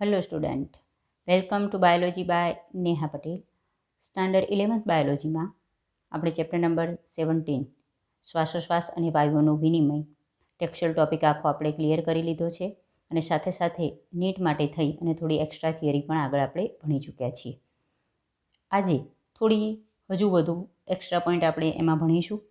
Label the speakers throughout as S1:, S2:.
S1: Hello student, welcome to biology by Neha Patel. Standard 11th બાયોલોજીમાં આપણે chapter number 17 શ્વાસોશ્વાસ અને વાયુઓનો વિનિમય ટેક્સ્ચ્યુઅલ ટોપિક આખો આપણે ક્લિયર કરી લીધો છે અને સાથે સાથે નીટ માટે થઈ અને થોડી એક્સ્ટ્રા થિયરી પણ આગળ આપણે ભણી ચૂક્યા છીએ. આજે થોડી હજુ વધુ એક્સ્ટ્રા પોઈન્ટ આપણે એમાં ભણીશું.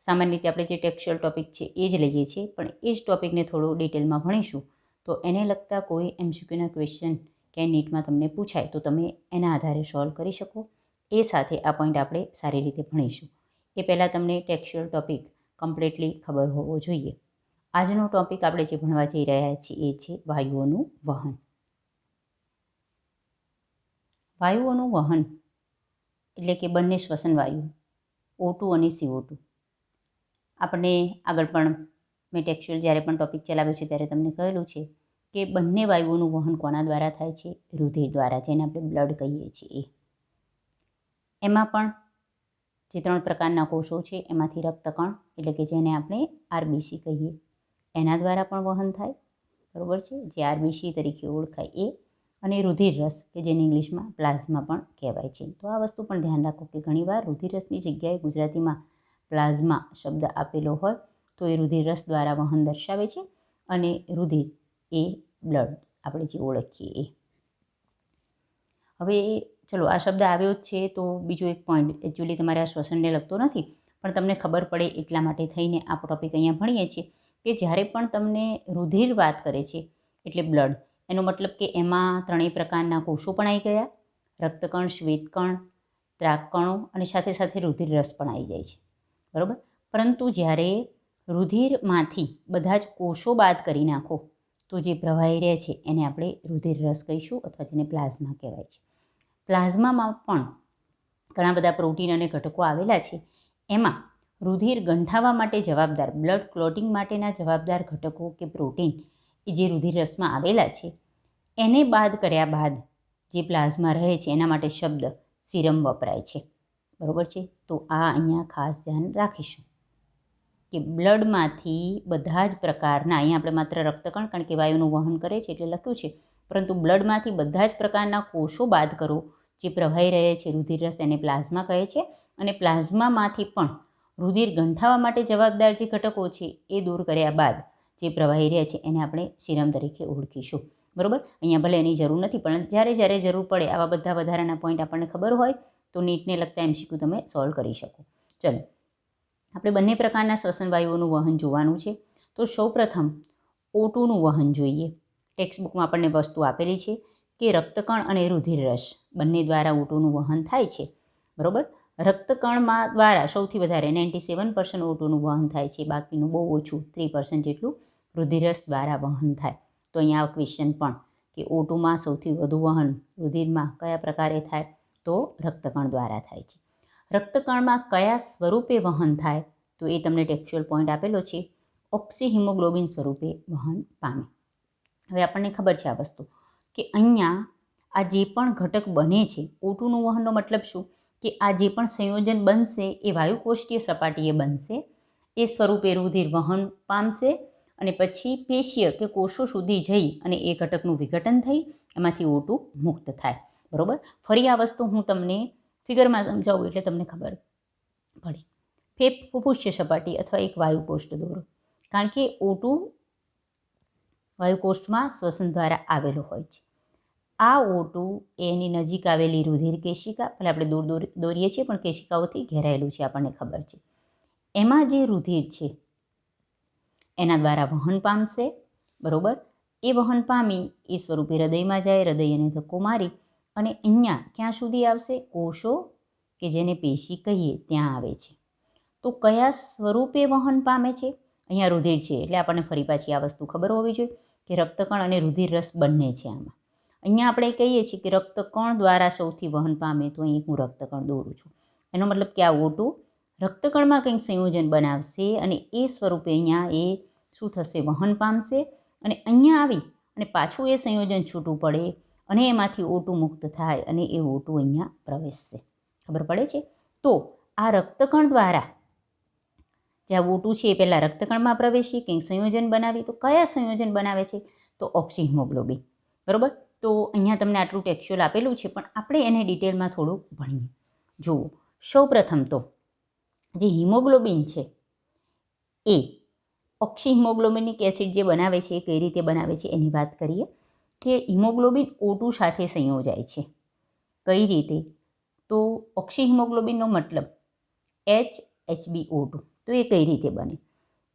S1: સામાન્ય રીતે આપણે જે ટેક્સ્ચ્યુઅલ ટોપિક છે એ જ લઈએ છીએ, પણ એ જ ટોપિકને થોડું ડિટેલમાં ભણીશું. તો એને લગતા કોઈ MCQના ક્વેશ્ચન ક્યાંય નીટમાં તમને પૂછાય તો તમે એના આધારે સોલ્વ કરી શકો. એ સાથે આ પોઈન્ટ આપણે સારી રીતે ભણીશું. એ પહેલાં તમને ટેક્સ્ચ્યુઅલ ટોપિક કમ્પ્લીટલી ખબર હોવો જોઈએ. આજનો ટોપિક આપણે જે ભણવા જઈ રહ્યા છીએ એ છે વાયુઓનું વહન. વાયુઓનું વહન એટલે કે બંને શ્વસન વાયુ O2 અને CO2. આપણને આગળ પણ મેં ટેક્સ્ચ્યુઅલ જ્યારે પણ ટોપિક ચલાવ્યો છે ત્યારે તમને કહેલું છે કે બંને વાયુઓનું વહન કોના દ્વારા થાય છે? રુધિર દ્વારા, જેને આપણે બ્લડ કહીએ છીએ. એમાં પણ જે 3 પ્રકારના કોષો છે એમાંથી રક્તકણ એટલે કે જેને આપણે RBC કહીએ એના દ્વારા પણ વહન થાય, બરાબર છે, જે RBC તરીકે ઓળખાય એ, અને રુધિર રસ કે જેને ઇંગ્લિશમાં પ્લાઝમા પણ કહેવાય છે. તો આ વસ્તુ પણ ધ્યાન રાખો કે ઘણીવાર રુધિર રસની જગ્યાએ ગુજરાતીમાં પ્લાઝમા શબ્દ આપેલો હોય તો એ રુધિર રસ દ્વારા વહન દર્શાવે છે અને રુધિર એ બ્લડ આપણે જે ઓળખીએ એ. હવે ચલો, આ શબ્દ આવ્યો જ છે તો બીજો એક પોઈન્ટ એકચ્યુઅલી તમારે આ શ્વસનને લગતો નથી, પણ તમને ખબર પડે એટલા માટે થઈને આ ટોપિક અહીંયા ભણીએ છીએ કે જ્યારે પણ તમને રુધિર વાત કરે છે એટલે બ્લડ, એનો મતલબ કે એમાં 3 પ્રકારના કોષો પણ આવી ગયા, રક્તકણ, શ્વેતકણ, ત્રાકકણો અને સાથે સાથે રુધિર રસ પણ આવી જાય છે, બરાબર. પરંતુ જ્યારે રુધિરમાંથી બધા જ કોષો બાદ કરી નાખો તો જે પ્રવાહી રહે છે એને આપણે રુધિર રસ કહીશું અથવા જેને પ્લાઝમા કહેવાય છે. પ્લાઝમામાં પણ ઘણા બધા પ્રોટીન અને ઘટકો આવેલા છે. એમાં રુધિર ગંઠાવા માટે જવાબદાર, બ્લડ ક્લોટિંગ માટેના જવાબદાર ઘટકો કે પ્રોટીન એ જે રુધિર રસમાં આવેલા છે એને બાદ કર્યા બાદ જે પ્લાઝમા રહે છે એના માટે શબ્દ સીરમ વપરાય છે, બરાબર છે. તો આ અહીંયા ખાસ ધ્યાન રાખીશું કે બ્લડમાંથી બધા જ પ્રકારના, અહીંયા આપણે માત્ર રક્તકણ કારણ કે વાયુનું વહન કરે છે એટલે લખ્યું છે, પરંતુ બ્લડમાંથી બધા જ પ્રકારના કોષો બાદ કરો જે પ્રવાહી રહે છે રુધિર રસ એને પ્લાઝમા કહે છે. અને પ્લાઝમામાંથી પણ રુધિર ગંઠાવા માટે જવાબદાર જે ઘટકો છે એ દૂર કર્યા બાદ જે પ્રવાહી રહે છે એને આપણે સીરમ તરીકે ઓળખીશું, બરાબર. અહીંયા ભલે એની જરૂર નથી, પણ જ્યારે જરૂર પડે આવા બધા વધારાના પોઈન્ટ આપણને ખબર હોય તો નીટને લગતા MCQ તમે સોલ્વ કરી શકો. ચલો, આપણે બંને પ્રકારના શ્વસન વાયુઓનું વહન જોવાનું છે. તો સૌપ્રથમ O2નું વહન જોઈએ. ટેક્સ્ટ બુકમાં આપણને વસ્તુ આપેલી છે કે રક્તકણ અને રુધિર રસ બંને દ્વારા O2નું વહન થાય છે, બરાબર. રક્તકણમાં દ્વારા સૌથી વધારે 97% O2નું વહન થાય છે, બાકીનું બહુ ઓછું 3% જેટલું રુધિર રસ દ્વારા વહન થાય. તો અહીંયા આ ક્વેશ્ચન પણ કે O2માં સૌથી વધુ વહન રુધિરમાં કયા પ્રકારે થાય? તો રક્તકણ દ્વારા થાય છે. રક્તકણમાં કયા સ્વરૂપે વહન થાય? તો એ તમને ટેક્સ્ચ્યુઅલ પોઈન્ટ આપેલો છે, ઓક્સિહિમોગ્લોબિન સ્વરૂપે વહન પામે. હવે આપણને ખબર છે આ વસ્તુ કે અહીંયા આ જે પણ ઘટક બને છે O2નું વહનનો મતલબ શું કે આ જે પણ સંયોજન બનશે એ વાયુકોષ્ઠીય સપાટીએ બનશે, એ સ્વરૂપે રુધિર વહન પામશે અને પછી પેશીય કે કોષો સુધી જઈ અને એ ઘટકનું વિઘટન થઈ એમાંથી O2 મુક્ત થાય, બરાબર. ફરી આ વસ્તુ હું તમને ફિગરમાં સમજાવું એટલે તમને ખબર પડે. ફૂફુષ્ય સપાટી અથવા એક વાયુકોષ્ઠ દોરો, કારણ કે O2 વાયુકોષ્ઠમાં શ્વસન દ્વારા આવેલો હોય છે. આ O2 એની નજીક આવેલી રુધિર કેશિકા, ભલે આપણે દૂર દોરીએ છીએ પણ કેશિકાઓથી ઘેરાયેલું છે, આપણને ખબર છે. એમાં જે રુધિર છે એના દ્વારા વહન પામશે, બરાબર. એ વહન પામી એ સ્વરૂપે હૃદયમાં જાય, હૃદય એને ધક્કો મારી અને અહીંયા ક્યાં સુધી આવશે? કોષો કે જેને પેશી કહીએ ત્યાં આવે છે. તો કયા સ્વરૂપે વહન પામે છે? અહીંયા રુધિર છે એટલે આપણને ફરી પાછી આ વસ્તુ ખબર હોવી જોઈએ કે રક્તકણ અને રુધિર રસ બંને છે આમાં. અહીંયા આપણે કહીએ છીએ કે રક્તકણ દ્વારા સૌથી વહન પામે, તો અહીં હું રક્તકણ દોરું છું. એનો મતલબ કે આ O2 રક્તકણમાં કંઈક સંયોજન બનાવશે અને એ સ્વરૂપે અહીંયા એ શું થશે? વહન પામશે અને અહીંયા આવી અને પાછું એ સંયોજન છૂટું પડે અને એમાંથી O2 મુક્ત થાય અને એ O2 અહીંયા પ્રવેશશે. ખબર પડે છે? તો આ રક્તકણ દ્વારા જ્યાં O2 છે એ પહેલાં રક્તકણમાં પ્રવેશી કંઈક સંયોજન બનાવી, તો કયા સંયોજન બનાવે છે? તો ઓક્સિહિમોગ્લોબિન, બરાબર. તો અહીંયા તમને આટલું ટેક્સ્ચ્યુઅલ આપેલું છે, પણ આપણે એને ડિટેલમાં થોડું ભણીએ. જુઓ, સૌપ્રથમ તો જે હિમોગ્લોબિન છે એ ઓક્સી હિમોગ્લોબિનિક એસિડ જે બનાવે છે એ કઈ રીતે બનાવે છે એની વાત કરીએ. કે હિમોગ્લોબિન O2 સાથે સંયોજાય છે. કઈ રીતે? તો ઓક્સી હિમોગ્લોબિનનો મતલબ HBO2. તો એ કઈ રીતે બને?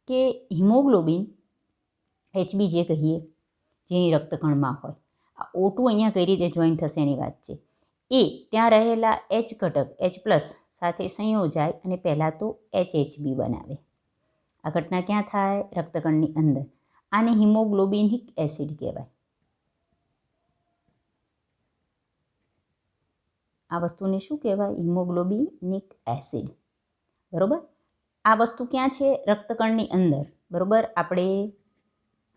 S1: કે હિમોગ્લોબિન HB જે કહીએ જે રક્તકણમાં હોય, આ O2 અહીંયા કઈ રીતે જોઈન્ટ થશે એની વાત છે. એ ત્યાં રહેલા H ઘટક H+ સાથે સંયોજાય અને પહેલાં તો HHB બનાવે. આ ઘટના ક્યાં થાય? રક્તકણની અંદર. આને હિમોગ્લોબિનિક એસિડ કહેવાય. આ વસ્તુને શું કહેવાય? હિમોગ્લોબિનિક એસિડ. બરોબર. આ વસ્તુ ક્યાં છે? રક્તકણની અંદર. બરોબર. આપણે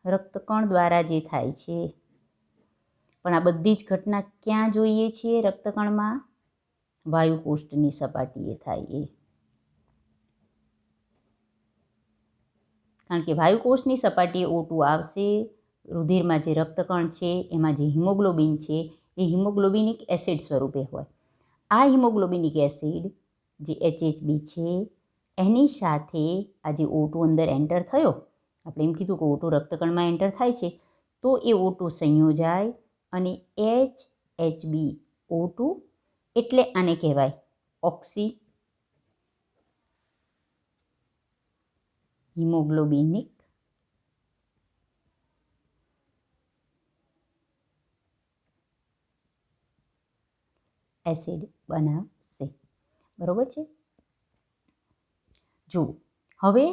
S1: રક્તકણ દ્વારા જે થાય છે, પણ આ બધી જ ઘટના ક્યાં જોઈએ છીએ? રક્તકણમાં વાયુકોષ્ઠની સપાટીએ થાય એ. કારણ કે વાયુકોષની સપાટીએ O2 આવશે. રુધિરમાં જે રક્તકણ છે એમાં જે હિમોગ્લોબિન છે એ હિમોગ્લોબિનિક એસિડ સ્વરૂપે હોય. આ હિમોગ્લોબિનિક એસિડ જે HHB છે એની સાથે આ જે O2 અંદર એન્ટર થયો, આપણે એમ કીધું કે O2 રક્તકણમાં એન્ટર થાય છે, તો એ O2 સંયોજાય અને HBO2, એટલે આને કહેવાય ઓક્સી હિમોગ્લોબિનિક એસિડ બનાવશે. બરોબર છે. જુઓ, હવે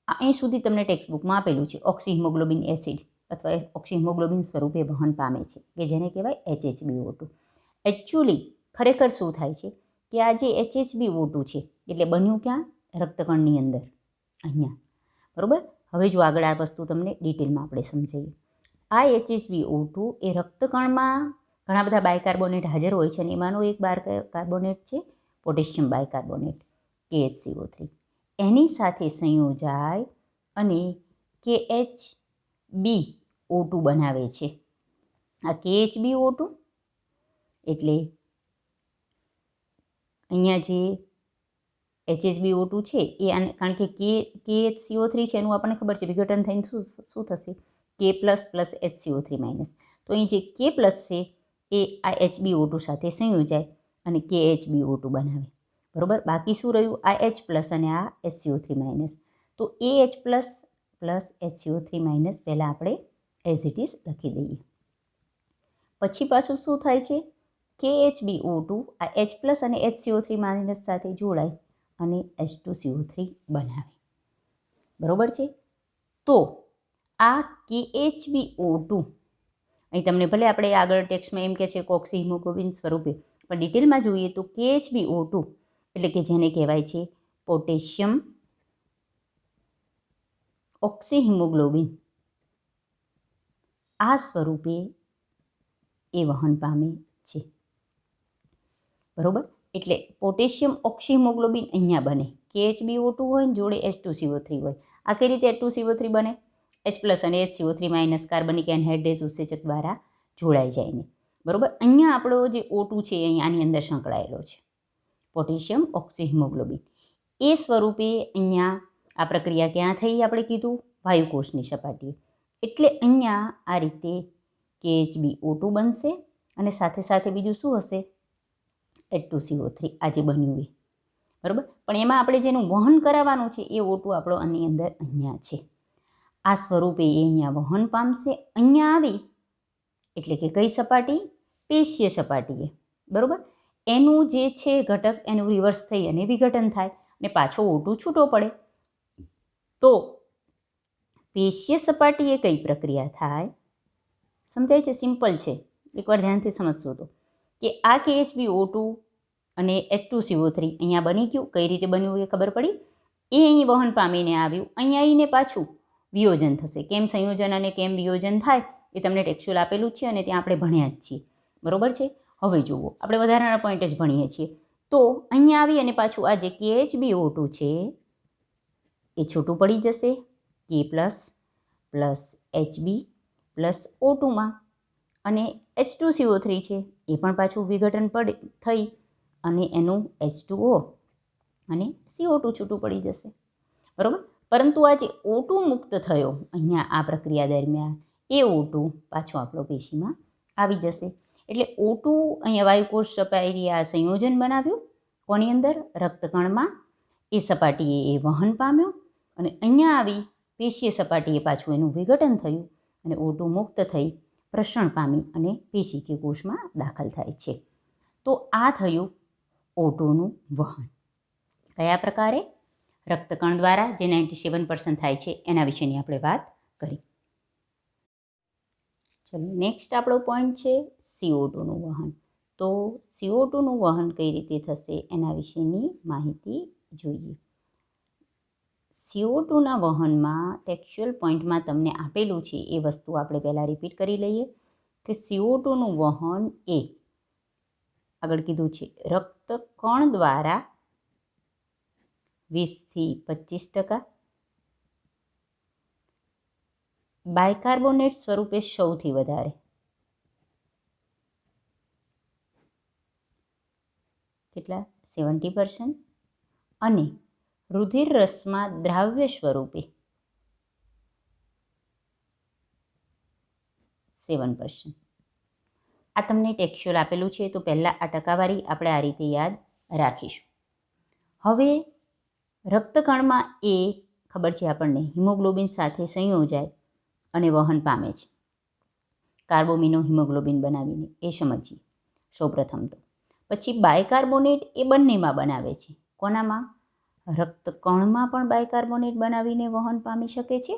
S1: અહીં સુધી તમને ટેક્સ્ટબુકમાં આપેલું છે ઓક્સી હિમોગ્લોબિન એસિડ અથવા ઓક્સી હિમોગ્લોબિન સ્વરૂપે વહન પામે છે કે જેને કહેવાય HHBO2. એકચ્યુઅલી ખરેખર શું થાય છે કે આ જે HHBO2 છે એટલે બન્યું ક્યાં? રક્તકણની અંદર, અહીંયા. બરાબર. હવે જો આગળ આ વસ્તુ તમને ડિટેલમાં આપણે સમજાવીએ. આ HHBO2 એ રક્તકણમાં ઘણા બધા બાયકાર્બોનેટ હાજર હોય છે અને એમાંનો એક બાયકાર્બોનેટ છે પોટેશિયમ બાયકાર્બોનેટ KHCO3. એની સાથે સંયોજાય અને KHBO2 બનાવે છે. આ KHBO2 એટલે અહીંયા જે HHBO2 છે એ કારણ કે KHCO3 છે એનું આપણને ખબર છે વિઘટન થઈને શું થશે? K+ + HCO3-. તો અહીં જે K+ છે એ આ HBO2 સાથે સંયોજાય અને KHBO2 બનાવે. બરાબર. બાકી શું રહ્યું? આ H+ અને આ HCO3-. તો AH+ + HCO3- પહેલાં આપણે એઝ ઇટ ઇઝ લખી દઈએ. પછી પાછું શું થાય છે? KHBO2 આ H+ અને HCO3- સાથે જોડાય અને H2CO3 બનાવે. બરાબર છે. તો આ KHBO2 અહીં તમને ભલે આપણે આગળ ટેક્સ્ટમાં એમ કે છે ઓક્સી હિમોગ્લોબિન સ્વરૂપે, પણ ડિટેલમાં જોઈએ તો KHBO2 એટલે કે જેને કહેવાય છે પોટેશિયમ ઓક્સી હિમોગ્લોબિન, આ સ્વરૂપે એ વહન પામે છે. બરાબર. એટલે પોટેશિયમ ઓક્સી હિમોગ્લોબિન અહીંયા બને. KHBO2 હોય ને જોડે H2CO3 હોય. આ કઈ રીતે H2CO3 બને? H+ અને HCO3- કાર્બનિક એનહાઇડ્રેઝ ઉત્સેચક દ્વારા જોડાઈ જાય ને. બરાબર. અહીંયા આપણો જે O2 છે એ આની અંદર સંકળાયેલો છે, પોટેશિયમ ઓક્સી હિમોગ્લોબિન. એ સ્વરૂપે અહીંયા આ પ્રક્રિયા ક્યાં થઈ? આપણે કીધું વાયુકોષની સપાટીએ. એટલે અહીંયા આ રીતે KHBO2 બનશે અને સાથે સાથે બીજું શું હશે? H2CO3 આજે બન્યું એ. બરાબર. પણ એમાં આપણે જેનું વહન કરાવવાનું છે એ O2 આપણો આની અંદર અહીંયા છે. આ સ્વરૂપે એ અહીંયા વહન પામશે. અહીંયા આવી એટલે કે કઈ સપાટી? પેશીય સપાટીએ. બરાબર. એનું જે છે ઘટક એનું રિવર્સ થઈ અને વિઘટન થાય અને પાછો O2 છૂટો પડે. તો પેશીય સપાટીએ કઈ પ્રક્રિયા થાય? સમજાય છે? સિમ્પલ છે. એકવાર ધ્યાનથી સમજશો તો કે આ KHBO2 અને H2CO3 અહીંયા બની ગયું. કઈ રીતે બન્યું એ ખબર પડી. એ અહીં વહન પામીને આવ્યું. અહીંયા આવીને પાછું વિયોજન થશે. કેમ સંયોજન અને કેમ વિયોજન થાય એ તમને ટેક્સ્ચ્યુઅલ આપેલું જ છે અને ત્યાં આપણે ભણ્યા જ છીએ. બરાબર છે. હવે જુઓ, આપણે વધારાના પોઈન્ટ જ ભણીએ છીએ. તો અહીંયા આવી અને પાછું આ જે KHBO2 છે એ છૂટું પડી જશે K+ + HB + O2-માં અને H2CO3 છે એ પણ પાછું વિઘટન થઈ અને એનું H2O અને CO2 છૂટું પડી જશે, બરાબર. પરંતુ આ જે O2 મુક્ત થયો અહીંયા આ પ્રક્રિયા દરમિયાન એ O2 પાછો આપણો પેશીમાં આવી જશે. એટલે O2 અહીંયા વાયુકોષ સપાટીએ આ સંયોજન બનાવ્યું કોની અંદર, રક્તકણમાં. એ સપાટીએ એ વહન પામ્યો અને અહીંયા આવી પેશીય સપાટીએ પાછું એનું વિઘટન થયું અને O2 મુક્ત થઈ પ્રસરણ પામી અને પેશી કે કોષમાં દાખલ થાય છે. તો આ થયું O2નું વહન. કયા પ્રકારે? રક્તકણ દ્વારા, જે 97% થાય છે એના વિશેની આપણે વાત કરી. ચલો નેક્સ્ટ આપણો પોઈન્ટ છે CO2નું વહન. તો CO2નું વહન કઈ રીતે થશે એના વિશેની માહિતી જોઈએ. CO2ના વહનમાં ટેક્સ્ચ્યુઅલ પોઈન્ટમાં તમને આપેલું છે એ વસ્તુ આપણે પહેલાં રિપીટ કરી લઈએ કે CO2નું વહન એ આગળ કીધું છે રક્તકણ દ્વારા 20થી 25%, બાયકાર્બોનેટ સ્વરૂપે સૌથી વધારે કેટલા 70% અને રુધિર રસમાં દ્રાવ્ય સ્વરૂપે 7%. આ તમને ટેક્સ્ચ્યુઅલ આપેલું છે તો પહેલાં આ ટકાવારી આપણે આ રીતે યાદ રાખીશું. હવે રક્તકણમાં એ ખબર છે આપણને હિમોગ્લોબિન સાથે સંયોજાય અને વહન પામે છે કાર્બોમિનો હિમોગ્લોબિન બનાવીને, એ સમજીએ સૌપ્રથમ તો. પછી બાયકાર્બોનેટ એ બંનેમાં બનાવે છે. કોનામાં? રક્તકણમાં પણ બાયકાર્બોનેટ બનાવીને વહન પામી શકે છે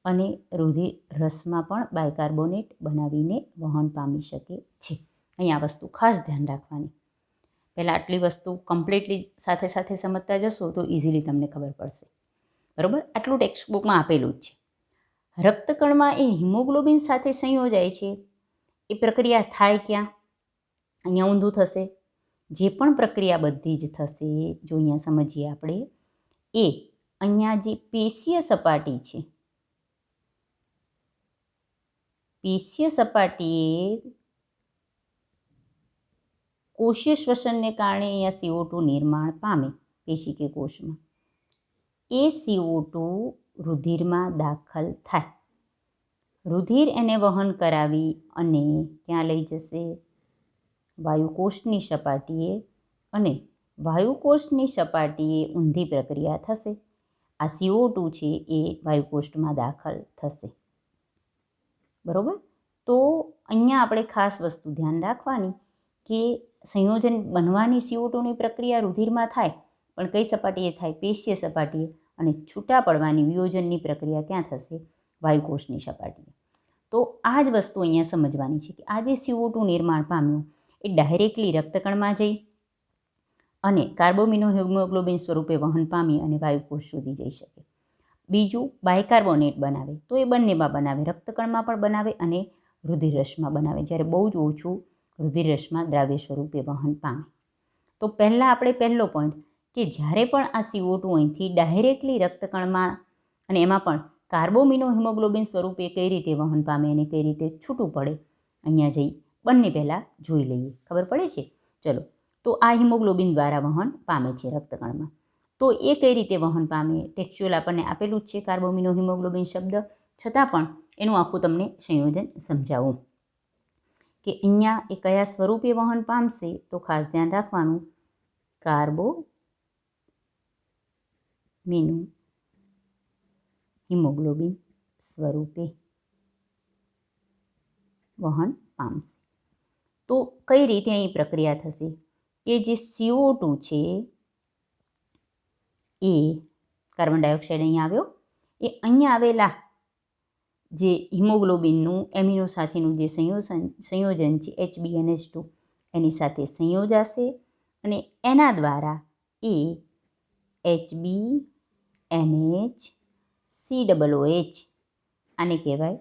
S1: અને રુધિર રસમાં પણ બાયકાર્બોનેટ બનાવીને વહન પામી શકે છે. અહીં આ વસ્તુ ખાસ ધ્યાન રાખવાની. પહેલાં આટલી વસ્તુ કમ્પ્લીટલી સાથે સાથે સમજતા જશો તો ઇઝીલી તમને ખબર પડશે, બરાબર. આટલું ટેક્સ્ટ બુકમાં આપેલું જ છે. રક્તકણમાં એ હિમોગ્લોબિન સાથે સંયોજાય છે. એ પ્રક્રિયા થાય ક્યાં? અહીંયા ઊંધું થશે. જે પણ પ્રક્રિયા બધી જ થશે, જો અહીંયા સમજીએ આપણે, એ અહીંયા જે પેશીય સપાટી છે, પેશીય સપાટીએ કોષીય શ્વસનને કારણે અહીંયા CO2 નિર્માણ પામે પેશી કે કોષમાં. એ CO2 રુધિરમાં દાખલ થાય. રુધિર એને વહન કરાવી અને ક્યાં લઈ જશે? વાયુકોષની સપાટીએ, અને વાયુકોષની સપાટીએ ઊંધી પ્રક્રિયા થશે. આ CO2 છે એ વાયુકોષમાં દાખલ થશે, બરાબર. તો અહીંયા આપણે ખાસ વસ્તુ ધ્યાન રાખવાની કે સંયોજન બનવાની CO2ની પ્રક્રિયા રુધિરમાં થાય, પણ કઈ સપાટીએ થાય? પેશીય સપાટીએ. અને છૂટા પડવાની વિયોજનની પ્રક્રિયા ક્યાં થશે? વાયુકોષની સપાટીએ. તો આ જ વસ્તુ અહીંયા સમજવાની છે કે આ જે CO2 નિર્માણ પામ્યું એ ડાયરેક્ટલી રક્તકણમાં જઈ અને કાર્બોમિનો હિમોગ્લોબિન સ્વરૂપે વહન પામી અને વાયુકોષ સુધી જઈ શકે. બીજું બાયકાર્બોનેટ બનાવે તો એ બંનેમાં બનાવે, રક્તકણમાં પણ બનાવે અને રુધિરરસમાં બનાવે, જ્યારે બહુ જ ઓછું રુધિરરસમાં દ્રાવ્ય સ્વરૂપે વહન પામે. તો પહેલાં આપણે પહેલો પોઈન્ટ કે જ્યારે પણ આ CO2 અહીંથી ડાયરેક્ટલી રક્તકણમાં અને એમાં પણ કાર્બોમિનો હિમોગ્લોબિન સ્વરૂપે કઈ રીતે વહન પામે અને કઈ રીતે છૂટું પડે, અહીંયા જઈ બંને પહેલાં જોઈ લઈએ, ખબર પડે છે. ચલો, તો આ હિમોગ્લોબિન દ્વારા વહન પામે છે રક્તકણમાં. તો એ કઈ રીતે વહન પામે? ટેક્સ્ચ્યુઅલ આપણને આપેલું જ છે કાર્બોમિનો હિમોગ્લોબિન શબ્દ, છતાં પણ એનું આખું તમને સંયોજન સમજાવું કે અહીંયા એ કયા સ્વરૂપે વહન પામશે. તો ખાસ ધ્યાન રાખવાનું, કાર્બોમિનો હિમોગ્લોબિન સ્વરૂપે વહન પામશે. તો કઈ રીતે અહીં પ્રક્રિયા થશે કે જે CO2 છે એ કાર્બન ડાયોક્સાઇડ અહીંયા આવ્યો, એ અહીંયા આવેલા જે હિમોગ્લોબિનનું એમિનો સાથેનું જે સંયોજન છે HBNH2 એની સાથે સંયોજાશે અને એના દ્વારા એ HBNH આને કહેવાય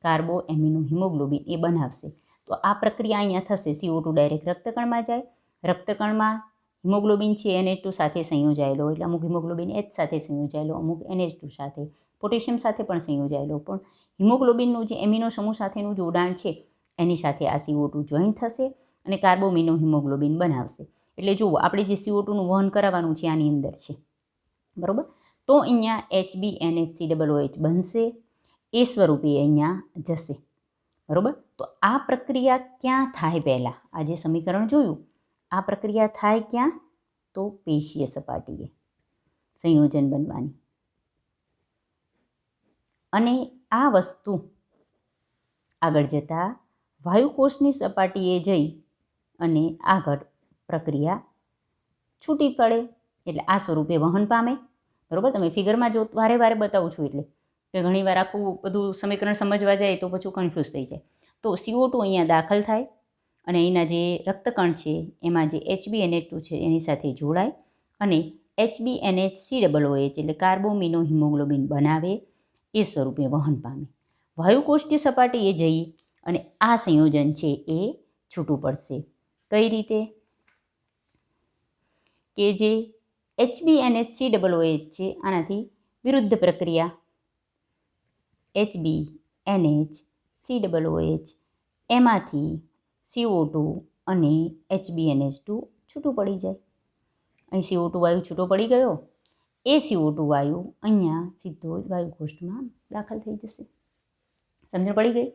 S1: કાર્બો એમિનો હિમોગ્લોબિન એ બનાવશે. તો આ પ્રક્રિયા અહીંયા થશે. CO2 ડાયરેક્ટ રક્તકણમાં જાય, રક્તકણમાં હિમોગ્લોબિન છે NH2 સાથે સંયોજાયેલો, એટલે અમુક હિમોગ્લોબિન H સાથે સંયોજાયેલો, અમુક NH2 સાથે, પોટેશિયમ સાથે પણ સંયોજાયેલો, પણ હિમોગ્લોબિનનું જે એમિનો સમૂહ સાથેનું જોડાણ છે એની સાથે આ CO2 જોઈન્ટ થશે અને કાર્બોમિનો હિમોગ્લોબિન બનાવશે. એટલે જુઓ આપણે જે CO2નું વહન કરાવવાનું છે આની અંદર છે, બરાબર. તો અહીંયા HbNH3OH બનશે, એ સ્વરૂપે અહીંયા જશે, બરાબર. તો આ પ્રક્રિયા ક્યાં થાય? પહેલાં આ જે સમીકરણ જોયું, આ પ્રક્રિયા થાય ક્યાં? તો પેશીય સપાટીએ સંયોજન બનવાની. અને આ વસ્તુ આગળ જતાં વાયુકોષની સપાટીએ જઈ અને આગળ પ્રક્રિયા છૂટી પડે, એટલે આ સ્વરૂપે વહન પામે, બરાબર. તમે ફિગરમાં જો વારે વારે બતાવું છું એટલે કે ઘણીવાર આખું બધું સમીકરણ સમજવા જાય તો પછી કન્ફ્યુઝ થઈ જાય. તો CO2 અહીંયા દાખલ થાય અને અહીંના જે રક્તકણ છે એમાં જે HbNH2 છે એની સાથે જોડાય અને HbNH3OH એટલે કાર્બોમિનો હિમોગ્લોબિન બનાવે, એ સ્વરૂપે વહન પામે. વાયુકોષની સપાટીએ જઈ અને આ સંયોજન છે એ છૂટું પડશે. કઈ રીતે? કે જે HbNH3OH છે આનાથી વિરુદ્ધ પ્રક્રિયા, HbNH3OH એમાંથી CO2 અને HbNH2 છૂટું પડી જાય. અહીં CO2 વાયુ છૂટો પડી ગયો, એ CO2 વાયુ અહીંયા સીધો જ વાયુકોષમાં દાખલ થઈ જશે. સમજણ પડી ગઈ?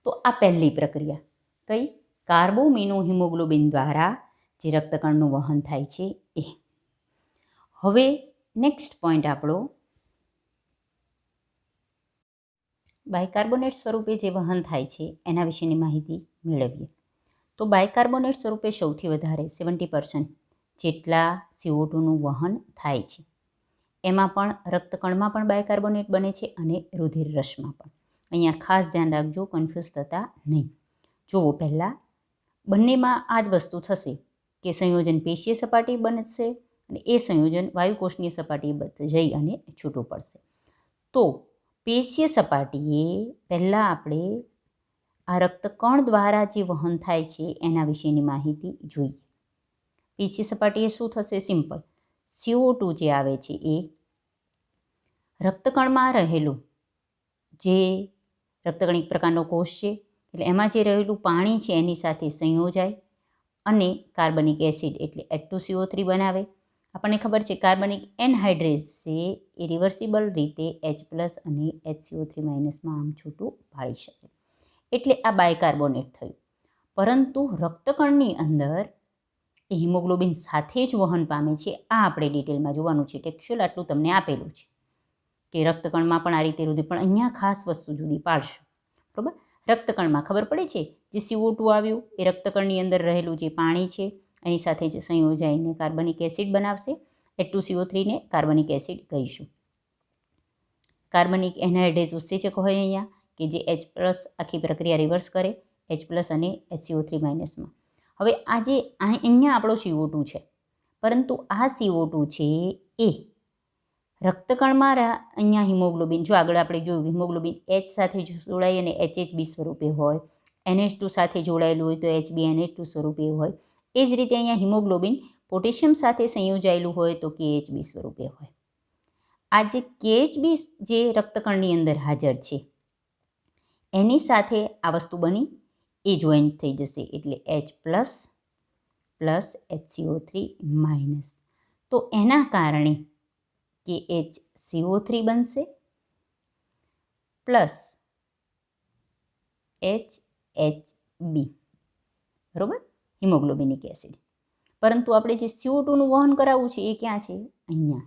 S1: તો આ પહેલી પ્રક્રિયા કઈ? કાર્બોમિનો હિમોગ્લોબિન દ્વારા જે રક્તકણનું વહન થાય છે એ. હવે નેક્સ્ટ પોઈન્ટ આપણો બાયકાર્બોનેટ સ્વરૂપે જે વહન થાય છે એના વિશેની માહિતી મેળવીએ. તો બાયકાર્બોનેટ સ્વરૂપે સૌથી વધારે 70% જેટલા CO2નું વહન થાય છે. એમાં પણ રક્તકણમાં પણ બાયકાર્બોનેટ બને છે અને રુધિર રસમાં પણ. અહીંયા ખાસ ધ્યાન રાખજો, કન્ફ્યુઝ થતા નહીં. જુઓ, પહેલાં બંનેમાં આ જ વસ્તુ થશે કે સંયોજન પેશીય સપાટી બનશે અને એ સંયોજન વાયુકોષની સપાટી જઈ અને છૂટું પડશે. તો પેશીય સપાટીએ પહેલાં આપણે આ રક્તકણ દ્વારા જે વહન થાય છે એના વિશેની માહિતી જોઈએ. પેશીય સપાટીએ શું થશે? સિમ્પલ. CO2 જે આવે છે એ રક્તકણમાં રહેલું જે રક્તકણ એક પ્રકારનો કોષ છે, એટલે એમાં જે રહેલું પાણી છે એની સાથે સંયોજાય અને કાર્બનિક એસિડ એટલે H2CO3 બનાવે. આપણને ખબર છે કાર્બનિક એનહાઇડ્રેસ છે એ રિવર્સિબલ રીતે H+ અને HCO3- માં આમ છૂટું પાડી શકે, એટલે આ બાયકાર્બોનેટ થયું. પરંતુ રક્તકણની અંદર એ હિમોગ્લોબિન સાથે જ વહન પામે છે. આ આપણે ડિટેલમાં જોવાનું છે. ટેક્સ્ચ્યુઅલ આટલું તમને આપેલું છે કે રક્તકણમાં પણ આ રીતે રુધિર, પણ અહીંયા ખાસ વસ્તુ જુદી પાડશું, બરાબર. રક્તકણમાં ખબર પડે છે જે CO2 આવ્યું એ રક્તકણની અંદર રહેલું જે પાણી છે એની સાથે જ સંયોજાઈને કાર્બનિક એસિડ બનાવશે. H2CO3 ને કાર્બનિક એસિડ કહીશું. કાર્બનિક એનહાઇડ્રેસ ઉત્સેચક હોય અહીંયા કે જે H+ આખી પ્રક્રિયા રિવર્સ કરે, H+ અને HCO3- માં. હવે આ જે અહીંયા આપણો CO2 છે, પરંતુ આ CO2 છે એ રક્તકણમાં અહીંયા હિમોગ્લોબિન, જો આગળ આપણે જોયું હિમોગ્લોબિન H સાથે જોડાઈ અને HHB સ્વરૂપે હોય, NH2 સાથે જોડાયેલું હોય તો HbNH2 સ્વરૂપે હોય. એ જ રીતે અહીંયા હિમોગ્લોબિન પોટેશિયમ સાથે સંયોજાયેલું હોય તો KHB સ્વરૂપે હોય. આ જે KHB જે રક્તકણની અંદર હાજર છે એની સાથે આ વસ્તુ બની એ જોઈન્ટ થઈ જશે, એટલે H+ + HCO3-. તો એના કારણે KHCO3 બનશે પ્લસ HHB, બરાબર, હિમોગ્લોબિનિક એસિડ. પરંતુ આપણે જે CO2નું વહન કરાવવું છે એ ક્યાં છે? અહીંયા.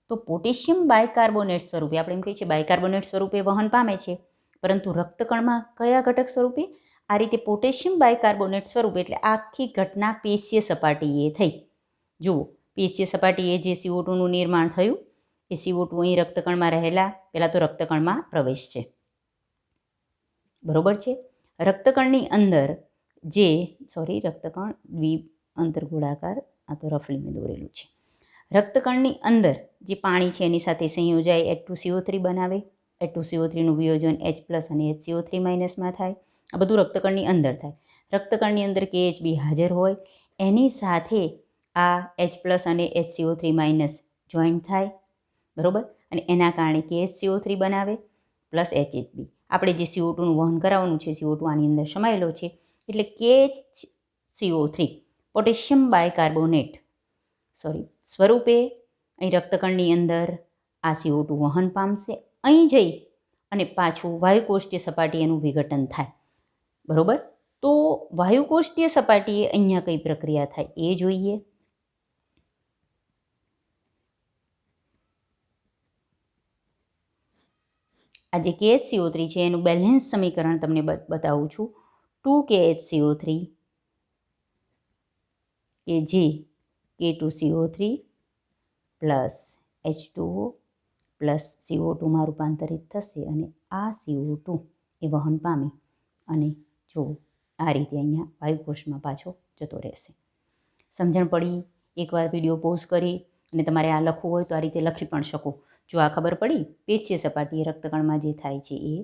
S1: તો પોટેશિયમ બાયકાર્બોનેટ સ્વરૂપે, આપણે એમ કહીએ છીએ બાયકાર્બોનેટ સ્વરૂપે વહન પામે છે, પરંતુ રક્તકણમાં કયા ઘટક સ્વરૂપે? આ રીતે પોટેશિયમ બાયકાર્બોનેટ સ્વરૂપે. એટલે આખી ઘટના પેશીય સપાટીએ થઈ. જુઓ, પેશીય સપાટીએ જે CO2નું નિર્માણ થયું એ CO2 અહીં રક્તકણમાં રહેલા, પહેલાં તો રક્તકણમાં પ્રવેશ છે, બરોબર છે. રક્તકણની અંદર જે રક્તકણ અંતર્ગોળાકાર, આ તો રફલી મેં દોરેલું છે. રક્તકણની અંદર જે પાણી છે એની સાથે સંયોજાય H2CO3 બનાવે. H2CO3નું વિયોજન H+ અને HCO3- માં થાય. આ બધું રક્તકણની અંદર થાય. રક્તકણની અંદર KHB હાજર હોય, એની સાથે આ H+ અને HCO3- જોઈન્ટ થાય, બરાબર, અને એના કારણે KHCO3 બનાવે પ્લસ HHB. આપણે જે CO2નું વહન કરાવવાનું છે, CO2 આની અંદર સમાયેલો છે, એટલે KHCO3 પોટેશિયમ બાયકાર્બોનેટ સ્વરૂપે અહીં રક્તકણની અંદર આ CO2 વહન પામશે. અહીં જઈ અને પાછું વાયુકોષ્ઠીય સપાટીએ એનું વિઘટન થાય. બરોબર. તો વાયુકોષ્ઠીય સપાટીએ અહીંયા કઈ પ્રક્રિયા થાય એ જોઈએ. આ જે KHCO3 છે એનું બેલેન્સ સમીકરણ તમને બતાવું છું. 2KHCO3 કે જે K2CO3 પ્લસ H2O પ્લસ CO2માં રૂપાંતરિત થશે અને આ CO2 એ વહન પામી અને જો આ રીતે અહીંયા વાયુકોષમાં પાછો જતો રહેશે. સમજણ પડી? એકવાર વિડીયો પોઝ કરી અને તમારે આ લખવું હોય તો આ રીતે લખી પણ શકો. જો આ ખબર પડી, પેશીય સપાટીએ રક્તકણમાં જે થાય છે એ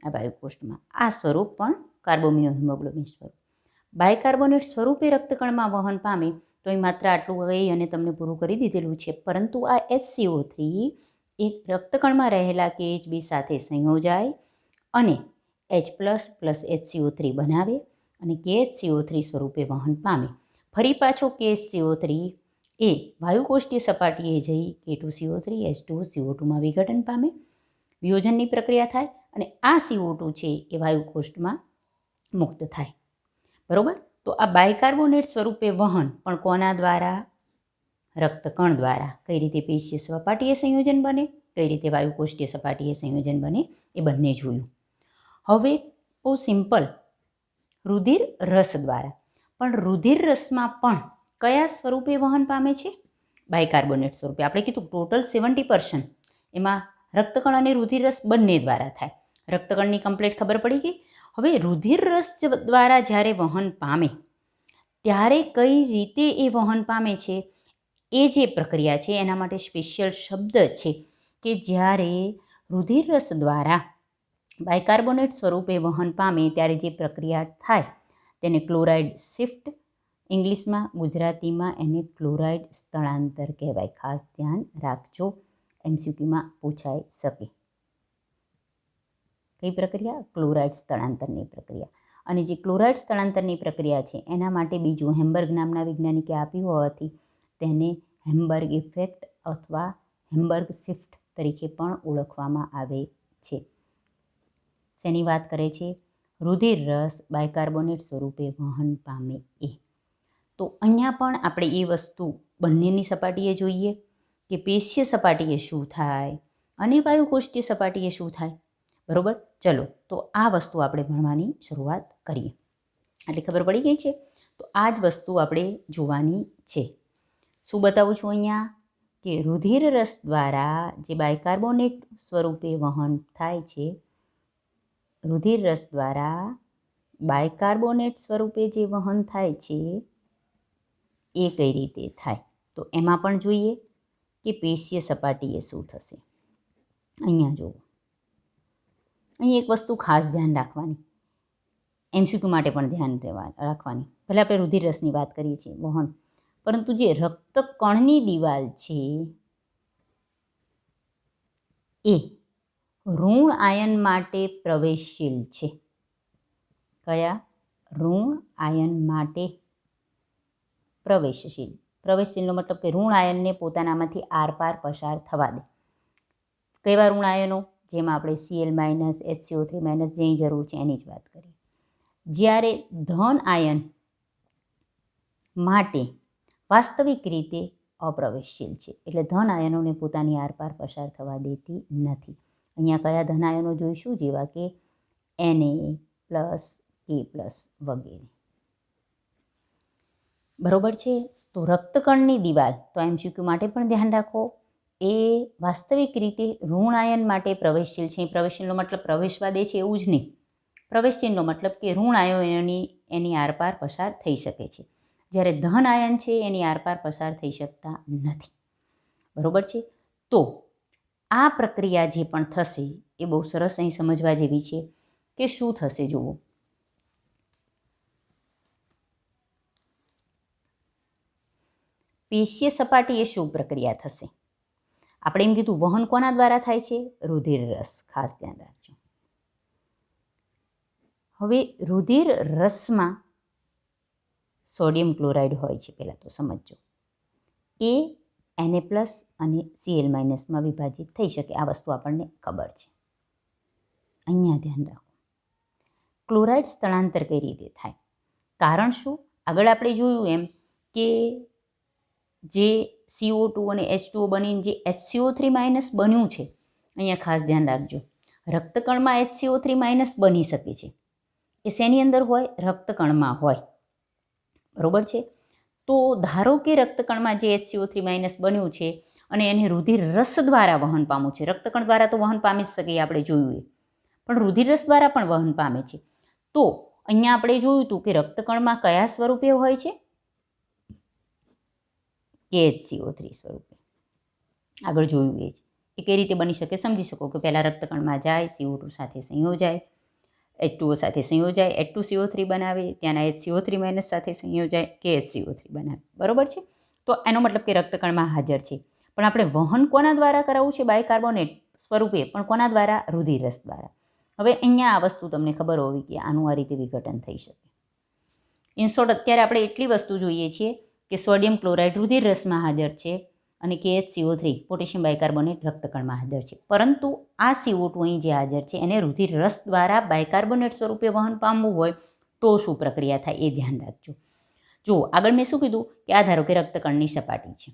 S1: આ વાયુકોષ્ઠમાં. આ સ્વરૂપ પણ કાર્બોમિનોહિમોગ્લોબિન સ્વરૂપ. બાયકાર્બોનેટ સ્વરૂપે રક્તકણમાં વહન પામે તો અહીં માત્ર આટલું કહી અને તમને પૂરું કરી દીધેલું છે. પરંતુ આ HCO3 એક રક્તકણમાં રહેલા KHB સાથે સંયોજાય અને H પ્લસ HCO3 બનાવે અને KHCO3 સ્વરૂપે વહન પામે. ફરી પાછો KHCO3 એ વાયુકોષ્ઠીય સપાટીએ જઈ K2CO3 H2O CO2માં વિઘટન પામે, વિયોજનની પ્રક્રિયા થાય અને આ CO2 છે એ વાયુકોષ્ઠમાં મુક્ત થાય. બરોબર. તો આ બાયકાર્બોનેટ સ્વરૂપે વહન પણ કોના દ્વારા? રક્તકણ દ્વારા. કઈ રીતે પેશીય સપાટીએ સંયોજન બને, કઈ રીતે વાયુકોષ્ઠીય સપાટીએ સંયોજન બને એ બંને જોયું. હવે બહુ સિમ્પલ, રુધિર રસ દ્વારા. પણ રુધિર રસમાં પણ કયા સ્વરૂપે વહન પામે છે? બાયકાર્બોનેટ સ્વરૂપે. આપણે કીધું ટોટલ 70%, એમાં રક્તકણ અને રુધિર રસ બંને દ્વારા થાય. રક્તકણની કમ્પ્લીટ ખબર પડી ગઈ. હવે રુધિર રસ દ્વારા જ્યારે વહન પામે ત્યારે કઈ રીતે એ વહન પામે છે એ જે પ્રક્રિયા છે એના માટે સ્પેશિયલ શબ્દ છે કે જ્યારે રુધિર રસ દ્વારા બાયકાર્બોનેટ સ્વરૂપે વહન પામે ત્યારે જે પ્રક્રિયા થાય તેને ક્લોરાઇડ શિફ્ટ, ઇંગ્લિશમાં, ગુજરાતીમાં એને ક્લોરાઇડ સ્થળાંતર કહેવાય. ખાસ ધ્યાન રાખજો, MCQમાં પૂછાઈ શકે. કઈ પ્રક્રિયા? ક્લોરાઇડ સ્થળાંતરની પ્રક્રિયા. અને જે ક્લોરાઇડ સ્થળાંતરની પ્રક્રિયા છે એના માટે બીજું હેમ્બર્ગ નામના વૈજ્ઞાનિકે આપ્યું હોવાથી તેને હેમ્બર્ગ ઇફેક્ટ અથવા હેમ્બર્ગ શિફ્ટ તરીકે પણ ઓળખવામાં આવે છે. શેની વાત કરે છે? રુધિર રસ બાયકાર્બોનેટ સ્વરૂપે વહન પામે એ. તો અહીંયા પણ આપણે એ વસ્તુ બંનેની સપાટીએ જોઈએ કે પેશીય સપાટીએ શું થાય અને વાયુકોષ્ઠીય સપાટીએ શું થાય. બરોબર. ચલો, તો આ વસ્તુ આપણે ભણવાની શરૂઆત કરીએ. એટલે ખબર પડી ગઈ છે. તો આ જ વસ્તુ આપણે જોવાની છે. શું બતાવું છું અહીંયા? કે રુધિર રસ દ્વારા જે બાયકાર્બોનેટ સ્વરૂપે વહન થાય છે, રુધિર રસ દ્વારા બાયકાર્બોનેટ સ્વરૂપે જે વહન થાય છે એ કઈ રીતે થાય. તો એમાં પણ જોઈએ કે પેશીય સપાટીએ શું થશે. અહીંયા જુઓ, અહીં એક વસ્તુ ખાસ ધ્યાન રાખવાની, MCQ માટે પણ ધ્યાન રાખવાની. ભલે આપણે રુધિર રસની વાત કરીએ છીએ વહન, પરંતુ જે રક્તકણની દિવાલ છે એ ઋણ આયન માટે પ્રવેશશીલ છે. કયા? ઋણ આયન માટે પ્રવેશશીલ. પ્રવેશશીલનો મતલબ કે ઋણ આયનને પોતાનામાંથી આરપાર પસાર થવા દે. કેવા ઋણ આયનો? જેમાં આપણે Cl માઇનસ, HCO3 માઇનસ જેની જરૂર છે એની જ વાત કરીએ. જ્યારે ધન આયન માટે વાસ્તવિક રીતે અપ્રવેશશીલ છે. એટલે ધન આયનોને પોતાની આરપાર પસાર થવા દેતી નથી. અહીંયા કયા ધન આયનો જોઈશું? જેવા કે Na પ્લસ, K પ્લસ વગેરે. બરોબર છે. તો રક્તકણની દિવાલ, તો MCQ માટે પણ ધ્યાન રાખો, એ વાસ્તવિક રીતે ઋણ આયન માટે પ્રવેશશીલ છે. પ્રવેશશીલનો મતલબ પ્રવેશવા દે છે એવું જ નહીં. પ્રવેશશીલનો મતલબ કે ઋણ આયનોની એની આરપાર પસાર થઈ શકે છે, જ્યારે ધન આયન છે એની આરપાર પસાર થઈ શકતા નથી. બરોબર છે. તો આ પ્રક્રિયા જે પણ થશે એ બહુ સરસ અહીં સમજવા જેવી છે કે શું થશે. જુઓ, પેશીય સપાટીએ શું પ્રક્રિયા થશે? આપણે એમ કીધું વહન કોના દ્વારા થાય છે? રુધિર રસ. ખાસ ધ્યાન રાખજો. હવે રુધિર રસમાં સોડિયમ ક્લોરાઇડ હોય છે. પહેલાં તો સમજો, એ Na+ અને Cl- માં વિભાજિત થઈ શકે. આ વસ્તુ આપણને ખબર છે. અહીંયા ધ્યાન રાખો, ક્લોરાઇડ સ્થળાંતર કઈ રીતે થાય? કારણ શું? આગળ આપણે જોયું એમ કે જે CO2 અને H2O બનીને જે HCO3- બન્યું છે, અહીંયા ખાસ ધ્યાન રાખજો, રક્તકણમાં HCO3- બની શકે છે. એ શેની અંદર હોય? રક્તકણમાં હોય. બરોબર છે. તો ધારો કે રક્તકણમાં જે HCO3- બન્યું છે અને એને રુધિર રસ દ્વારા વહન પામવું છે. રક્તકણ દ્વારા તો વહન પામી જ શકે, આપણે જોયું એ, પણ રુધિર રસ દ્વારા પણ વહન પામે છે. તો અહીંયા આપણે જોયું હતું કે રક્તકણમાં કયા સ્વરૂપે હોય છે? KHCO3 સ્વરૂપે. આગળ જોયું એ જ. એ કઈ રીતે બની શકે સમજી શકો કે પહેલાં રક્તકણમાં જાય, CO2 સાથે સંયોજાય, H2O સાથે સંયોજાય, H2CO3 બનાવે, ત્યાંના HCO3- સાથે સંયોજાય, KHCO3 બનાવે. બરોબર છે. તો એનો મતલબ કે રક્તકણમાં હાજર છે. પણ આપણે વહન કોના દ્વારા કરાવવું છે? બાયકાર્બોનેટ સ્વરૂપે, પણ કોના દ્વારા? રુધિર રસ દ્વારા. હવે અહીંયા આ વસ્તુ તમને ખબર હોવી કે આનું આ રીતે વિઘટન થઈ શકે. ઇન શોર્ટ, અત્યારે આપણે એટલી વસ્તુ જોઈએ છીએ કે સોડિયમ ક્લોરાઇડ રુધિર રસમાં હાજર છે અને KHCO3 પોટેશિયમ બાયકાર્બોનેટ રક્તકણમાં હાજર છે. પરંતુ આ CO2 અહીં જે હાજર છે એને રુધિર રસ દ્વારા બાયકાર્બોનેટ સ્વરૂપે વહન પામવું હોય તો શું પ્રક્રિયા થાય એ ધ્યાન રાખજો. જો આગળ મેં શું કીધું કે આ ધારો કે રક્તકણની સપાટી છે.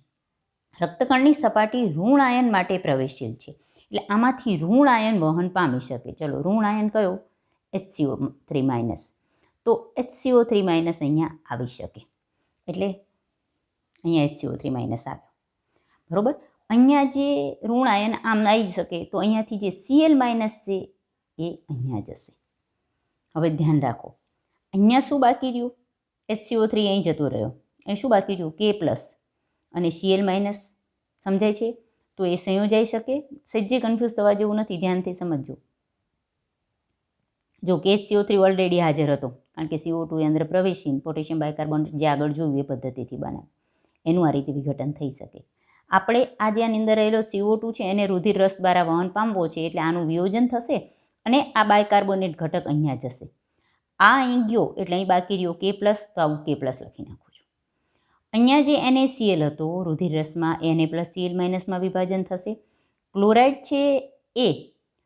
S1: રક્તકણની સપાટી ઋણ આયન માટે પ્રવેશશીલ છે. એટલે આમાંથી ઋણ આયન વહન પામી શકે. ચલો, ઋણ આયન કયો? HCO3-. તો HCO3- અહીંયા આવી શકે. એટલે અહીંયા HCO3- આવ્યો. બરોબર. અહીંયા જે ઋણ આયન આમ આવી શકે, તો અહીંયાથી જે Cl- છે એ અહીંયા જશે. હવે ધ્યાન રાખો, અહીંયા શું બાકી રહ્યું? HCO3 અહીં જતો રહ્યો. અહીં શું બાકી રહ્યું? K+ અને Cl-. સમજાય છે? તો એ સંયોજાઈ શકે. સહેજે કન્ફ્યુઝ થવા જેવું નથી, ધ્યાનથી સમજજો. જો કે HCO3 ઓલરેડી હાજર હતો, કારણ કે CO2 એ અંદર પ્રવેશીને પોટેશિયમ બાયકાર્બોનેટ જે આગળ જોયું એ પદ્ધતિથી બનાવે, એનું આ રીતે વિઘટન થઈ શકે. આપણે આ જે આની અંદર રહેલો CO2 છે એને રુધિર રસ દ્વારા વહન પામવો છે, એટલે આનું વિયોજન થશે અને આ બાયકાર્બોનેટ ઘટક અહીંયા જશે. આ અહીં ગયો એટલે અહીં બાકી રહ્યો K+, તો આવું K+ લખી નાખું છું. અહીંયા જે NaCl હતો રુધિર રસમાં Na+ Cl- માં વિભાજન થશે. ક્લોરાઇડ છે એ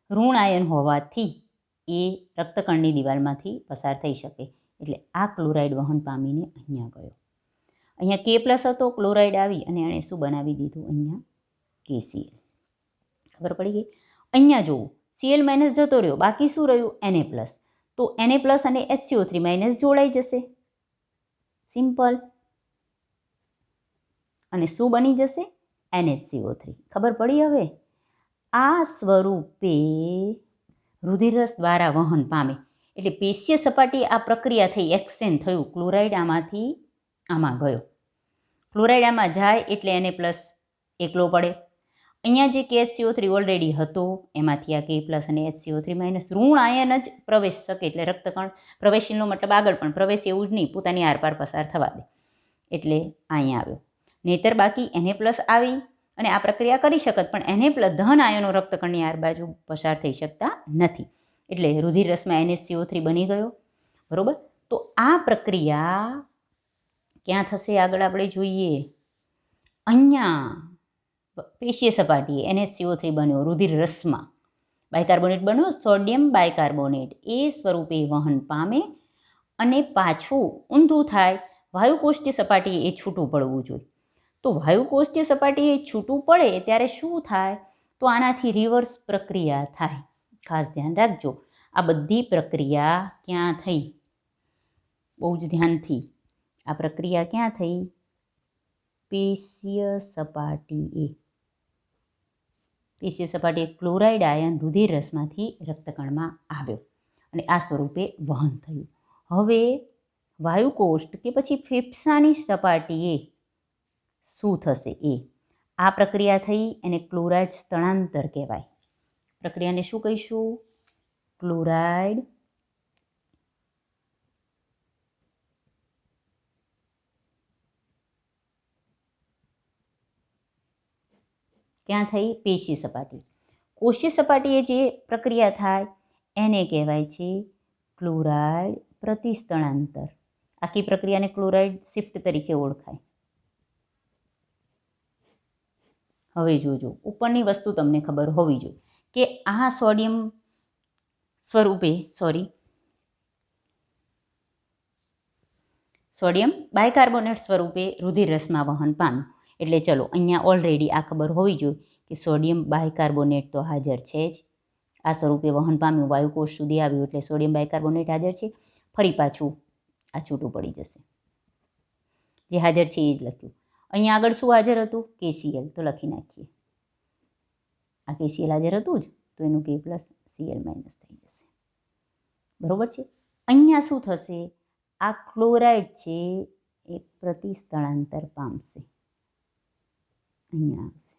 S1: ઋણ આયન હોવાથી એ રક્તકણની દિવાલમાંથી પસાર થઈ શકે. એટલે આ ક્લોરાઇડ વહન પામીને અહીંયા ગયો. અહીંયા K+ હતો, ક્લોરાઇડ આવી અને એણે શું બનાવી દીધું? અહીંયા KCl. ખબર પડી ગઈ? અહીંયા જોવું, Cl- જતો રહ્યો, બાકી શું રહ્યું? Na+. તો Na+ અને HCO3- જોડાઈ જશે. સિમ્પલ. અને શું બની જશે? NaCO3. ખબર પડી? હવે આ સ્વરૂપે રુધિરરસ દ્વારા વહન પામે. એટલે પેશીય સપાટી આ પ્રક્રિયા થઈ, એક્સચેન્જ થયું. ક્લોરાઇડ આમાંથી આમાં ગયો. ક્લોરાઇડ આમાં જાય એટલે Na+ એકલો પડે. અહીંયા જે KHCO3 ઓલરેડી હતો એમાંથી આ K+ અને HCO3- ઋણ આયન જ પ્રવેશ શકે. એટલે રક્તકણ પ્રવેશીનો મતલબ આગળ પણ પ્રવેશ એવું જ નહીં, પોતાની આરપાર પસાર થવા દે. એટલે અહીંયા આવ્યો. નહીતર બાકી Na+ આવી અને આ પ્રક્રિયા કરી શકત, પણ Na+ ધન આયનો રક્તકણની આર બાજુ પસાર થઈ શકતા નથી. એટલે રુધિર રસમાં NaCO3 બની ગયો. બરોબર. તો આ પ્રક્રિયા ક્યાં થશે આગળ આપણે જોઈએ. અહીંયા પેશીય સપાટીએ NaCO3 બન્યો રુધિર રસમાં, બાયકાર્બોનેટ બન્યો, સોડિયમ બાયકાર્બોનેટ એ સ્વરૂપે વહન પામે અને પાછું ઊંધું થાય. વાયુકોષ્ઠીય સપાટીએ એ છૂટું પડવું જોઈએ. તો વાયુકોષ્ઠીય સપાટીએ છૂટું પડે ત્યારે શું થાય? તો આનાથી રિવર્સ પ્રક્રિયા થાય. ખાસ ધ્યાન રાખજો, આ બધી પ્રક્રિયા ક્યાં થઈ? બહુ જ ધ્યાનથી. આ પ્રક્રિયા ક્યાં થઈ? પેશીય સપાટીએ. પેશીય સપાટીએ ક્લોરાઇડ આયન રુધિર રસમાંથી રક્તકણમાં આવ્યો અને આ સ્વરૂપે વહન થયું. હવે વાયુકોષ્ઠ કે પછી ફેફસાની સપાટીએ શું થશે? આ પ્રક્રિયા થઈ એને ક્લોરાઇડ સ્થળાંતર કહેવાય. પ્રક્રિયાને શું કહીશું? ક્લોરાઇડ ક્યાં થઈ? પેશી સપાટી. કોષીય સપાટીએ જે પ્રક્રિયા થાય એને કહેવાય છે ક્લોરાઇડ પ્રતિસ્થળાંતર. આખી પ્રક્રિયાને ક્લોરાઇડ શિફ્ટ તરીકે ઓળખાય. હવે જોજો, ઉપરની વસ્તુ તમને ખબર હોવી જોઈએ કે આ સોડિયમ બાયકાર્બોનેટ સ્વરૂપે રુધિર રસમાં વહન પામ્યું. એટલે ચલો અહીંયા ઓલરેડી આ ખબર હોવી જોઈએ કે સોડિયમ બાયકાર્બોનેટ તો હાજર છે જ. આ સ્વરૂપે વહન પામ્યું, વાયુકોષ સુધી આવ્યું એટલે સોડિયમ બાયકાર્બોનેટ હાજર છે. ફરી પાછું આ છૂટું પડી જશે. જે હાજર છે એ જ લખ્યું. અહીંયા આગળ શું હાજર હતું? KCl. તો લખી નાખીએ. આ KCl હાજર હતું જ, તો એનું K પ્લસ Cl માઇનસ થઈ જશે. બરોબર છે. અહીંયા શું થશે? આ ક્લોરાઇડ છે એ પ્રતિસ્થળાંતર પામશે, અહીંયા આવશે.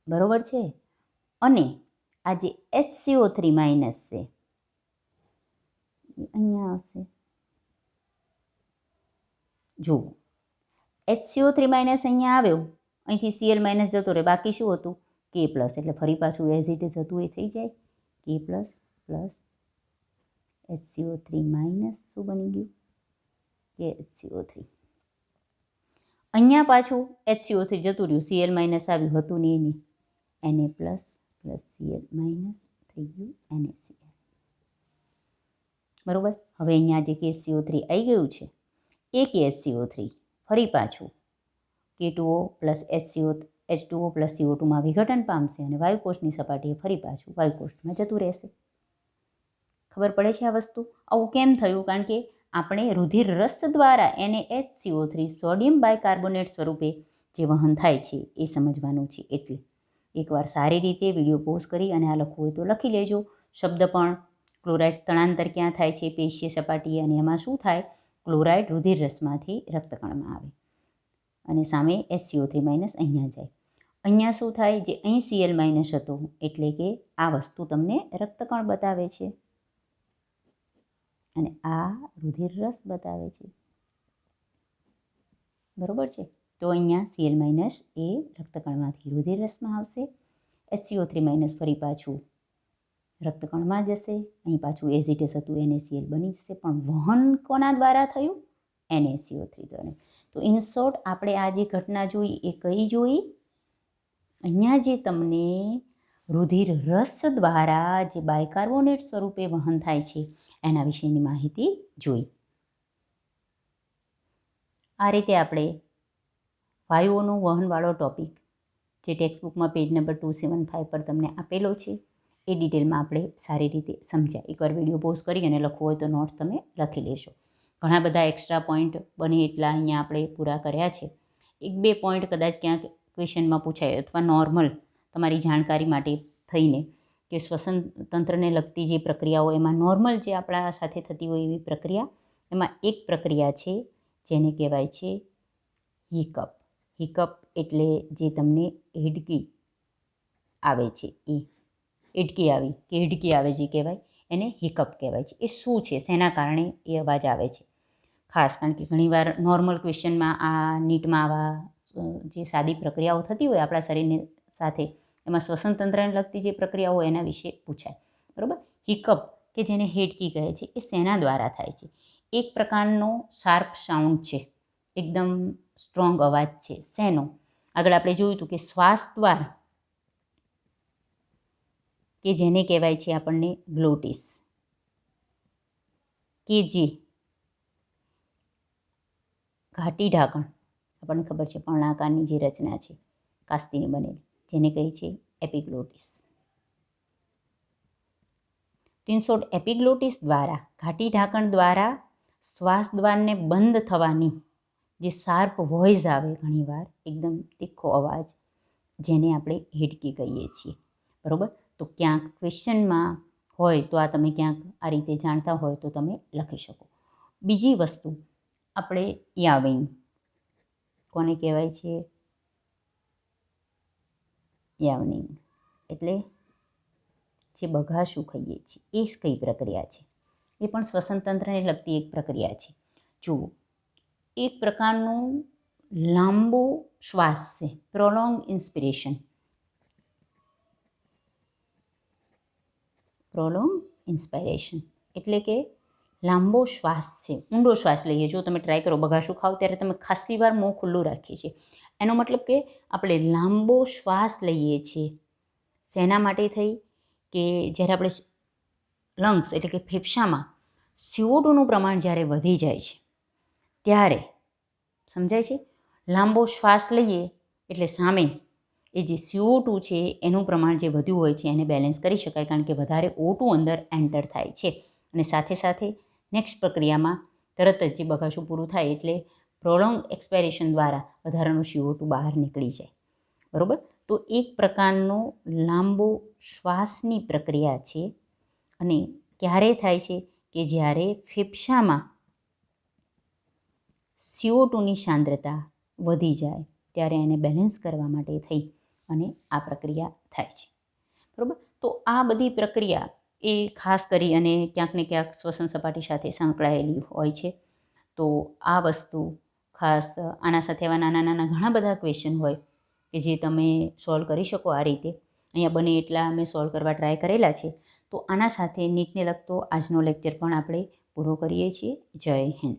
S1: બરોબર છે. અને આ જે HCO3 માઇનસ છે એ અહીંયા આવશે. જુઓ, HCO3 માઇનસ અહીંયા આવ્યો, અહીંથી Cl માઇનસ જતો રહે, બાકી શું હતું? K plus. એટલે ફરી પાછું એઝ ઇટ ઇઝ હતું એ થઈ જાય. K plus plus HCO3 minus શું બની ગયું? કે HCO3. અહીંયા પાછું HCO3 જતું રહ્યું, Cl માઇનસ આવ્યું, હતું ને એની Na plus plus Cl minus થઈ ગયું NaCl. બરાબર. હવે અહીંયા જે KCO3 આવી ગયું છે એ KCO3 ફરી પાછું K2O પ્લસ H2O પ્લસ CO2માં વિઘટન પામશે અને વાયુકોષની સપાટીએ ફરી પાછું વાયુકોષમાં જતું રહેશે. ખબર પડે છે આ વસ્તુ? આવું કેમ થયું? કારણ કે આપણે રુધિર રસ દ્વારા NaHCO3 સોડિયમ બાયકાર્બોનેટ સ્વરૂપે જે વહન થાય છે એ સમજવાનું છે. એટલે એકવાર સારી રીતે વિડીયો પોઝ કરી અને આ લખવું હોય તો લખી લેજો. શબ્દ પણ ક્લોરાઇડ સ્થળાંતર ક્યાં થાય છે? પેશીય સપાટીએ. અને એમાં શું થાય? ક્લોરાઇડ રુધિર રસમાંથી રક્તકણમાં આવે અને સામે HCO3 માઇનસ અહીંયા જાય. અહીંયા શું થાય? જે અહીં Cl માઇનસ હતો એટલે કે આ વસ્તુ તમને રક્તકણ બતાવે છે અને આ રુધિર રસ બતાવે છે. બરોબર છે. તો અહીંયા Cl માઇનસ એ રક્તકણમાંથી રુધિર રસમાં આવશે. HCO3 માઇનસ ફરી પાછું રક્તકણમાં જશે. અહીં પાછું એઝ ઇટ ઇઝ હતું NaCl બની જશે. પણ વહન કોના દ્વારા થયું? NaCO3 દ્વારા. તો ઇન શોર્ટ આપણે આ જે ઘટના જોઈ એ કઈ જોઈ? અહીંયા જે તમને રુધિર રસ દ્વારા જે બાયકાર્બોનેટ સ્વરૂપે વહન થાય છે એના વિશેની માહિતી જોઈ. આ રીતે આપણે વાયુઓનું વહનવાળો ટોપિક જે ટેક્સ્ટબુકમાં પેજ નંબર 275 પર તમને આપેલો છે એ ડિટેલમાં આપણે સારી રીતે સમજ્યા. એકવાર વિડીયો પોઝ કરી અને લખવું હોય તો નોટ્સ તમે લખી લેશો. ઘણા બધા એક્સ્ટ્રા પોઈન્ટ બને એટલા અહીંયા આપણે પૂરા કર્યા છે. 1-2 પોઈન્ટ કદાચ ક્યાંક ક્વેશ્ચનમાં પૂછાય અથવા નોર્મલ તમારી જાણકારી માટે થઈને કે શ્વસન તંત્રને લગતી જે પ્રક્રિયાઓ એમાં નોર્મલ જે આપણા સાથે થતી હોય એવી પ્રક્રિયા, એમાં એક પ્રક્રિયા છે જેને કહેવાય છે હિકઅપ. હિકઅપ એટલે જે તમને હિડકી આવે છે એ હિડકી આવી કે હિડકી આવે જે કહેવાય એને હિકઅપ કહેવાય છે. એ શું છે? શેના કારણે એ અવાજ આવે છે? ખાસ કારણ કે ઘણીવાર નોર્મલ ક્વેશ્ચનમાં આ નીટમાં આવા જે સાદી પ્રક્રિયાઓ થતી હોય આપણા શરીરની સાથે એમાં શ્વસન તંત્રને લગતી જે પ્રક્રિયાઓ હોય એના વિશે પૂછાય. બરાબર. હિકઅપ કે જેને હેડકી કહે છે એ શેના દ્વારા થાય છે? એક પ્રકારનો શાર્પ સાઉન્ડ છે, એકદમ સ્ટ્રોંગ અવાજ છે. શેનો? આગળ આપણે જોયું હતું કે શ્વાસ દ્વારા કે જેને કહેવાય છે આપણને ગ્લોટિસ, કે જે ઘાટી ઢાંકણ આપણને ખબર છે પર્ણાકારની જે રચના છે કાસ્તીની બનેલી જેને કહી છે એપિગ્લોટિસ. એપિગ્લોટિસ દ્વારા ઘાટી ઢાંકણ દ્વારા શ્વાસ દ્વારને બંધ થવાની જે શાર્પ વોઇસ આવે ઘણીવાર એકદમ તીખો અવાજ જેને આપણે હિડકી કહીએ છીએ. બરાબર. તો ક્યાંક ક્વેશ્ચનમાં હોય તો આ તમે ક્યાંક આ રીતે જાણતા હોય તો તમે લખી શકો. બીજી વસ્તુ આપણે યાવિંગ કોને કહેવાય છે? યાવનિંગ એટલે જે બગાસું ખાઈએ છીએ એ જ કઈ પ્રક્રિયા છે? એ પણ શ્વસન તંત્રને લગતી એક પ્રક્રિયા છે. જુઓ, એક પ્રકારનું લાંબો શ્વાસ છે, પ્રોલોંગ ઇન્સ્પિરેશન, પ્રોલોંગ ઇન્સ્પાયરેશન, એટલે કે લાંબો શ્વાસ છે, ઊંડો શ્વાસ લઈએ. જો તમે ટ્રાય કરો, બગાસું ખાઓ ત્યારે તમે ખાસી વાર મોં ખુલ્લું રાખીએ છીએ. એનો મતલબ કે આપણે લાંબો શ્વાસ લઈએ છીએ. શેના માટે થઈ? કે જ્યારે આપણે લંગ્સ એટલે કે ફેફસામાં CO2નું પ્રમાણ જ્યારે વધી જાય છે ત્યારે, સમજાય છે, લાંબો શ્વાસ લઈએ એટલે સામે એ જે CO2 છે એનું પ્રમાણ જે વધ્યું હોય છે એને બેલેન્સ કરી શકાય, કારણ કે વધારે O2 અંદર એન્ટર થાય છે. અને સાથે સાથે નેક્સ્ટ પ્રક્રિયામાં તરત જ જે બગાસું પૂરું થાય એટલે પ્રોલોંગ એક્સપાયરેશન દ્વારા વધારાનો CO2 બહાર નીકળી જાય. બરાબર? તો એક પ્રકારનો લાંબો શ્વાસની પ્રક્રિયા છે. અને ક્યારે થાય છે? કે જ્યારે ફેફસામાં CO2ની સાંદ્રતા વધી જાય ત્યારે એને બેલેન્સ કરવા માટે થઈ અને આ પ્રક્રિયા થાય છે. બરાબર? તો આ બધી પ્રક્રિયા એ ખાસ કરી અને ક્યાંક ને ક્યાંક શ્વસન સપાટી સાથે સંકળાયેલી હોય છે. તો આ વસ્તુ ખાસ આના સાથે આવા નાના નાના ઘણા બધા ક્વેશ્ચન હોય કે જે તમે સોલ્વ કરી શકો આ રીતે. અહીંયા બને એટલા અમે સોલ્વ કરવા ટ્રાય કરેલા છે. તો આના સાથે નીટને લગતો આજનો લેક્ચર પણ આપણે પૂરો કરીએ છીએ. જય હિન્દ.